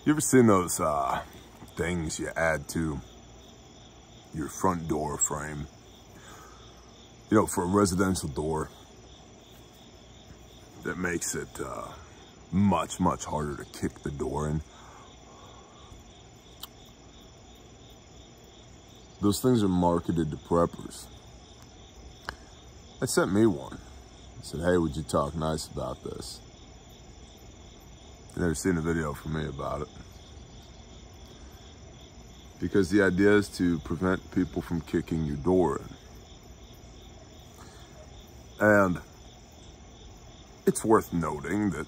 You ever seen those things you add to your front door frame? You know, for a residential door, that makes it much, much harder to kick the door in. Those things are marketed to preppers. They sent me one. I said, hey, would you talk nice about this? I've never seen a video from me about it. Because the idea is to prevent people from kicking your door in. And it's worth noting that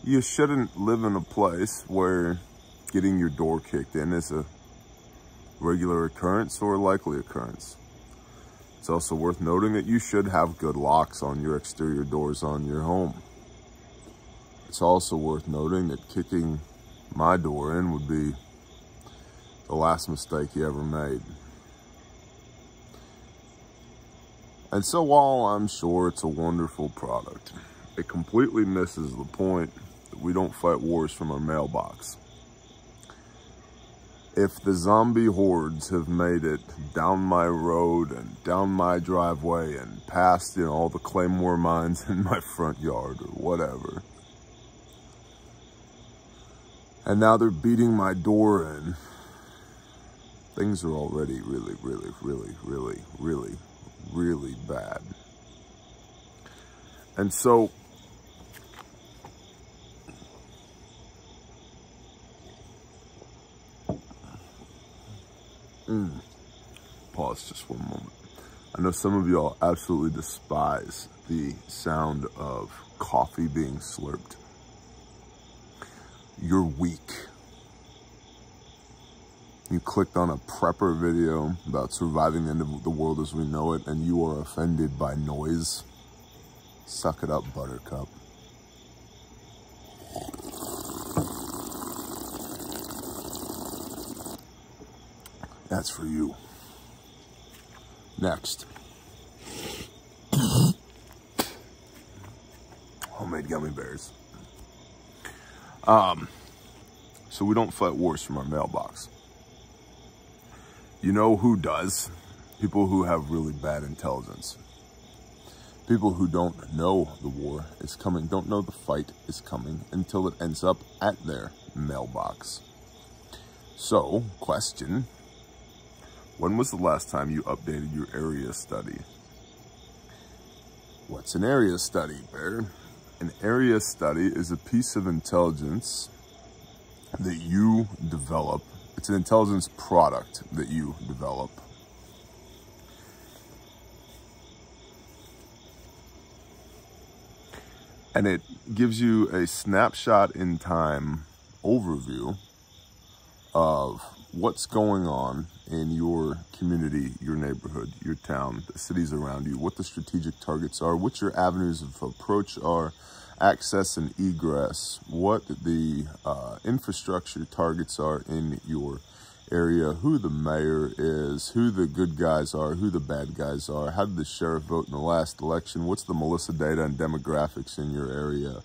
you shouldn't live in a place where getting your door kicked in is a regular occurrence or a likely occurrence. It's also worth noting that you should have good locks on your exterior doors on your home. It's also worth noting that kicking my door in would be the last mistake you ever made. And so while I'm sure it's a wonderful product, it completely misses the point that we don't fight wars from our mailbox. If the zombie hordes have made it down my road and down my driveway and past, you know, all the claymore mines in my front yard or whatever, and now they're beating my door in, things are already really, really, really, really, really, really bad. And so pause just one moment. I know some of y'all absolutely despise the sound of coffee being slurped. You're weak. You clicked on a prepper video about surviving the end of the world as we know it, and you are offended by noise. Suck it up, buttercup. That's for you. Next. Homemade gummy bears. So we don't fight wars from our mailbox. You know who does? People who have really bad intelligence. People who don't know the war is coming, don't know the fight is coming until it ends up at their mailbox. So, question. When was the last time you updated your area study? What's an area study, Bear? An area study is a piece of intelligence that you develop. It's an intelligence product that you develop. And it gives you a snapshot in time overview of what's going on in your community, your neighborhood, your town, the cities around you, what the strategic targets are, what your avenues of approach are, access and egress, what the infrastructure targets are in your area, who the mayor is, who the good guys are, who the bad guys are, how did the sheriff vote in the last election, what's the Melissa data and demographics in your area,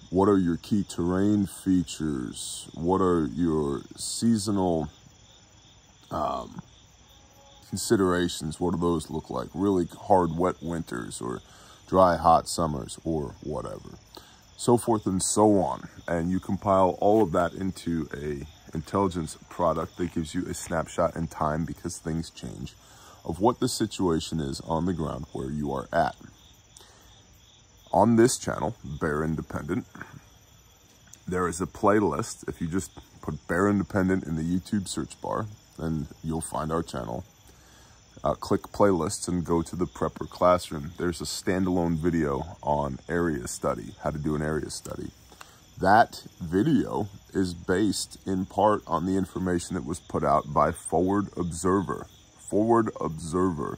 what are your key terrain features, what are your seasonal considerations, what do those look like, really hard wet winters or dry hot summers or whatever, so forth and so on. And you compile all of that into a intelligence product that gives you a snapshot in time, because things change, of what the situation is on the ground where you are at. On this channel, Bear Independent, there is a playlist. If you just put Bear Independent in the YouTube search bar, then you'll find our channel. Click playlists and go to the Prepper Classroom. There's a standalone video on area study, how to do an area study. That video is based in part on the information that was put out by Forward Observer. Forward Observer,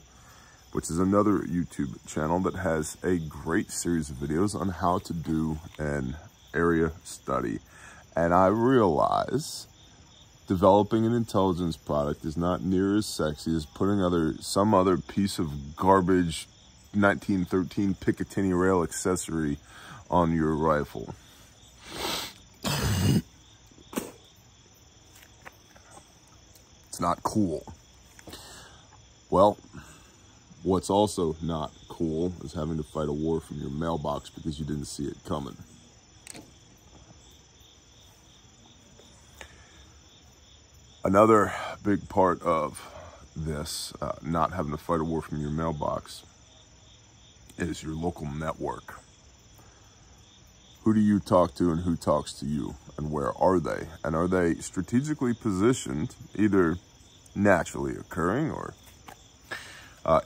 which is another YouTube channel that has a great series of videos on how to do an area study. And I realize developing an intelligence product is not near as sexy as putting some other piece of garbage 1913 Picatinny rail accessory on your rifle. It's not cool. Well, what's also not cool is having to fight a war from your mailbox because you didn't see it coming. Another big part of this, not having to fight a war from your mailbox, is your local network. Who do you talk to and who talks to you, and where are they? And are they strategically positioned, either naturally occurring or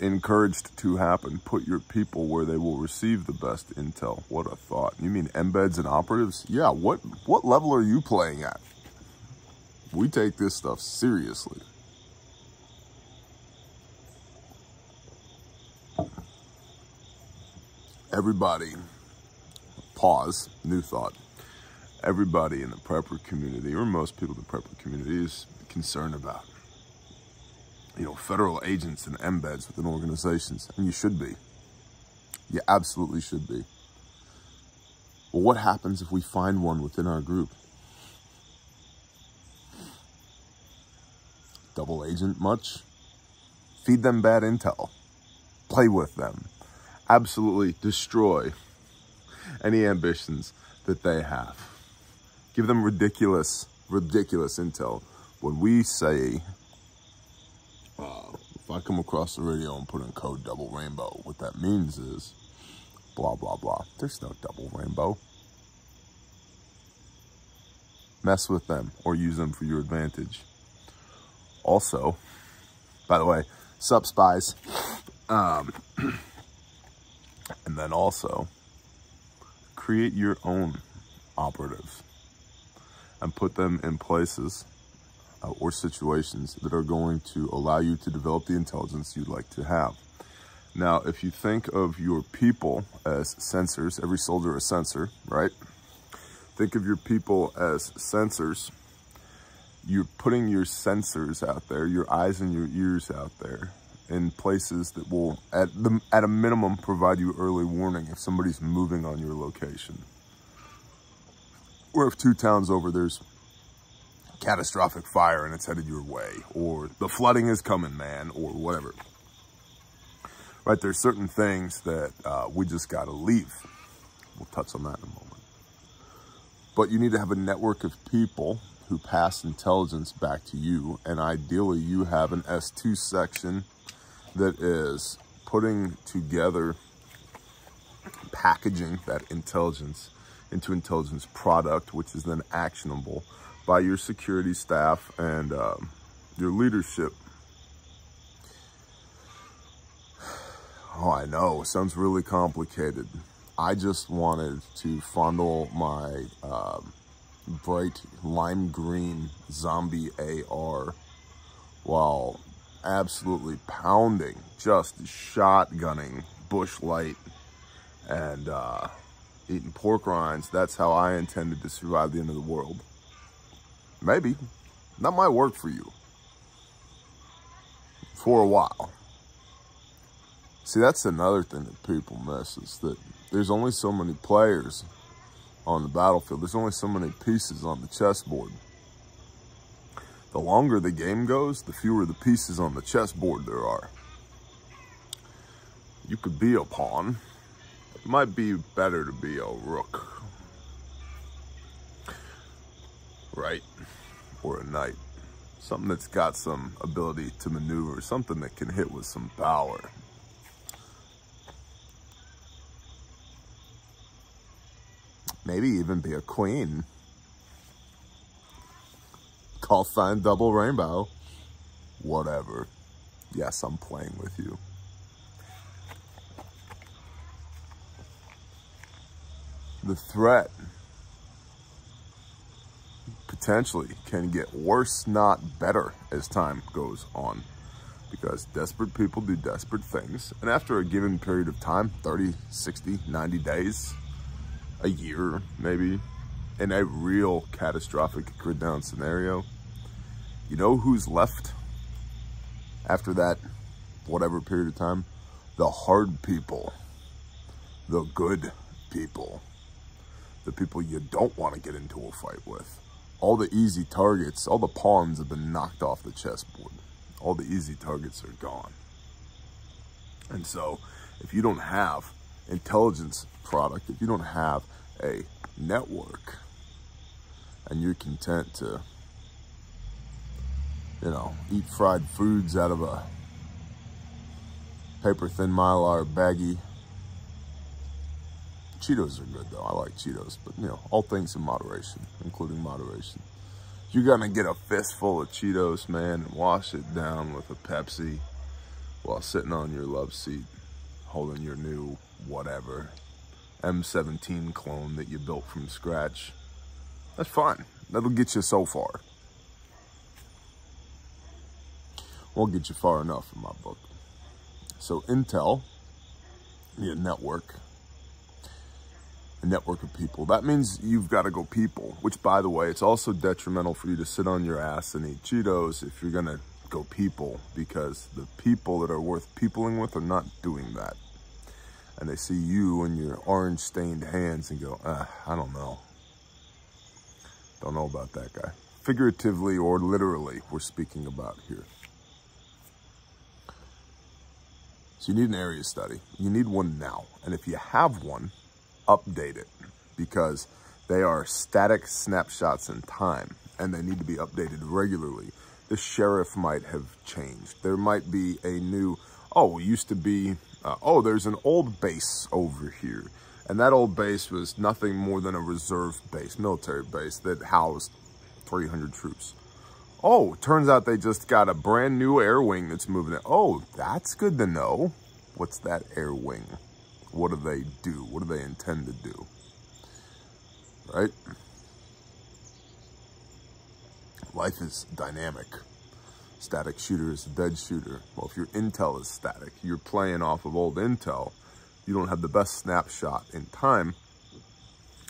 encouraged to happen? Put your people where they will receive the best intel. What a thought. You mean embeds and operatives? Yeah, what level are you playing at? We take this stuff seriously. Everybody, pause, new thought. Everybody in the prepper community, or most people in the prepper community, is concerned about, federal agents and embeds within organizations. And you should be. You absolutely should be. Well, what happens if we find one within our group? Double agent much? Feed them bad intel. Play with them. Absolutely destroy any ambitions that they have. Give them ridiculous intel. When we say, if I come across the radio and put in code double rainbow, what that means is blah, blah, blah. There's no double rainbow. Mess with them or use them for your advantage. Also, by the way, sup spies. And then also, create your own operatives and put them in places or situations that are going to allow you to develop the intelligence you'd like to have. Now, if you think of your people as sensors, every soldier a sensor, right? Think of your people as sensors. You're putting your sensors out there, your eyes and your ears out there, in places that will, at a minimum, provide you early warning if somebody's moving on your location. Or if 2 towns over there's catastrophic fire and it's headed your way, or the flooding is coming, man, or whatever. Right, there's certain things that we just gotta leave. We'll touch on that in a moment. But you need to have a network of people who pass intelligence back to you, and ideally you have an S2 section that is putting together, packaging that intelligence into intelligence product, which is then actionable by your security staff and your leadership. Oh, I know, sounds really complicated. I just wanted to fondle my bright lime green zombie AR while absolutely pounding, just shotgunning bush light and eating pork rinds. That's how I intended to survive the end of the world. Maybe. That might work for you. For a while. See, that's another thing that people miss, is that there's only so many players on the battlefield. There's only so many pieces on the chessboard. The longer the game goes, the fewer the pieces on the chessboard there are. You could be a pawn. It might be better to be a rook. Right? Or a knight. Something that's got some ability to maneuver. Something that can hit with some power. Maybe even be a queen. Call sign double rainbow. Whatever. Yes, I'm playing with you. The threat potentially can get worse, not better, as time goes on. Because desperate people do desperate things. And after a given period of time, 30, 60, 90 days, a year maybe, in a real catastrophic grid down scenario, you know who's left after that whatever period of time? The hard people, the good people. the people you don't want to get into a fight with. All the easy targets, all the pawns have been knocked off the chessboard. All the easy targets are gone. And so if you don't have intelligence product, if you don't have a network, and you're content to, you know, eat fried foods out of a paper thin Mylar baggie. Cheetos are good though, I like Cheetos, but you know, all things in moderation, including moderation. You're gonna get a fistful of Cheetos, man, and wash it down with a Pepsi while sitting on your love seat, holding your new whatever M17 clone that you built from scratch. That's fine. That'll get you so far. Won't get you far enough in my book. So intel, a network of people. That means you've got to go people, which by the way, it's also detrimental for you to sit on your ass and eat Cheetos if you're gonna go people, because the people that are worth peopling with are not doing that. And they see you and your orange stained hands and go, I don't know. Don't know about that guy. Figuratively or literally, we're speaking about here. So you need an area study. You need one now. And if you have one, update it, because they are static snapshots in time and they need to be updated regularly. The sheriff might have changed. There might be a new, it used to be, there's an old base over here. And that old base was nothing more than a reserve base, military base that housed 300 troops. Oh, turns out they just got a brand new air wing that's moving in. Oh, that's good to know. What's that air wing? What do they do? What do they intend to do? Right? Life is dynamic. Static shooter is a dead shooter. Well, if your intel is static, you're playing off of old intel, you don't have the best snapshot in time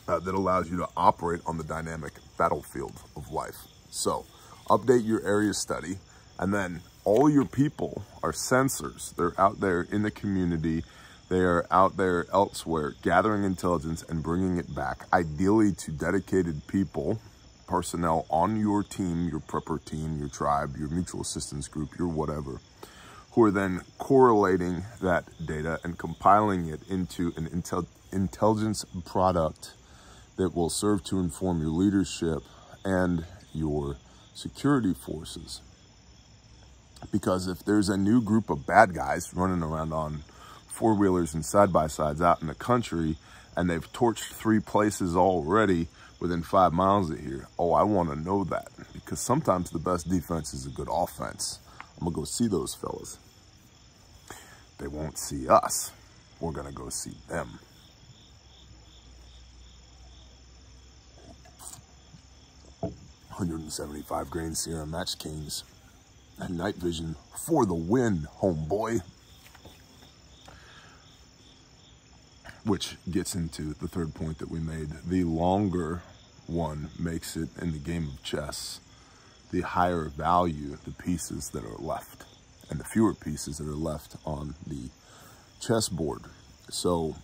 that allows you to operate on the dynamic battlefield of life. So update your area study, and then all your people are sensors. They're out there in the community. They are out there elsewhere gathering intelligence and bringing it back, ideally to dedicated people, personnel on your team, your prepper team, your tribe, your mutual assistance group, your whatever, who are then correlating that data and compiling it into an intelligence product that will serve to inform your leadership and your security forces. Because if there's a new group of bad guys running around on four-wheelers and side-by-sides out in the country, and they've torched 3 places already within 5 miles of here, I want to know that, because sometimes the best defense is a good offense. I'm gonna go see those fellas. They won't see us. We're gonna go see them. $175 grain Sierra Match Kings and night vision for the win, homeboy. Which gets into the third point that we made. The longer one makes it in the game of chess, the higher value the pieces that are left, and the fewer pieces that are left on the chessboard. So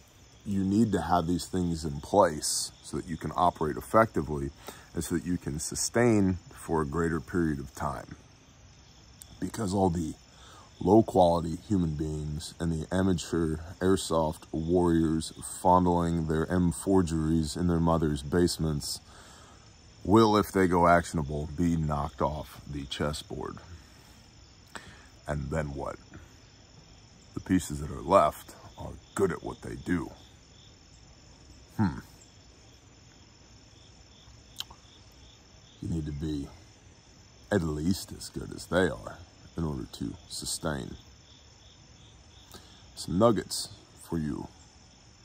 you need to have these things in place so that you can operate effectively and so that you can sustain for a greater period of time. Because all the low-quality human beings and the amateur airsoft warriors fondling their M-forgeries in their mother's basements will, if they go actionable, be knocked off the chessboard. And then what? The pieces that are left are good at what they do. You need to be at least as good as they are in order to sustain. Some nuggets for you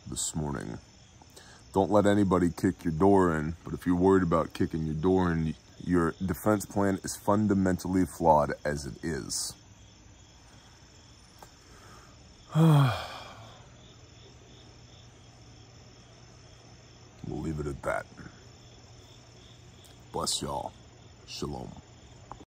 this morning. Don't let anybody kick your door in, but if you're worried about kicking your door in, your defense plan is fundamentally flawed as it is. We'll leave it at that. Bless y'all. Shalom.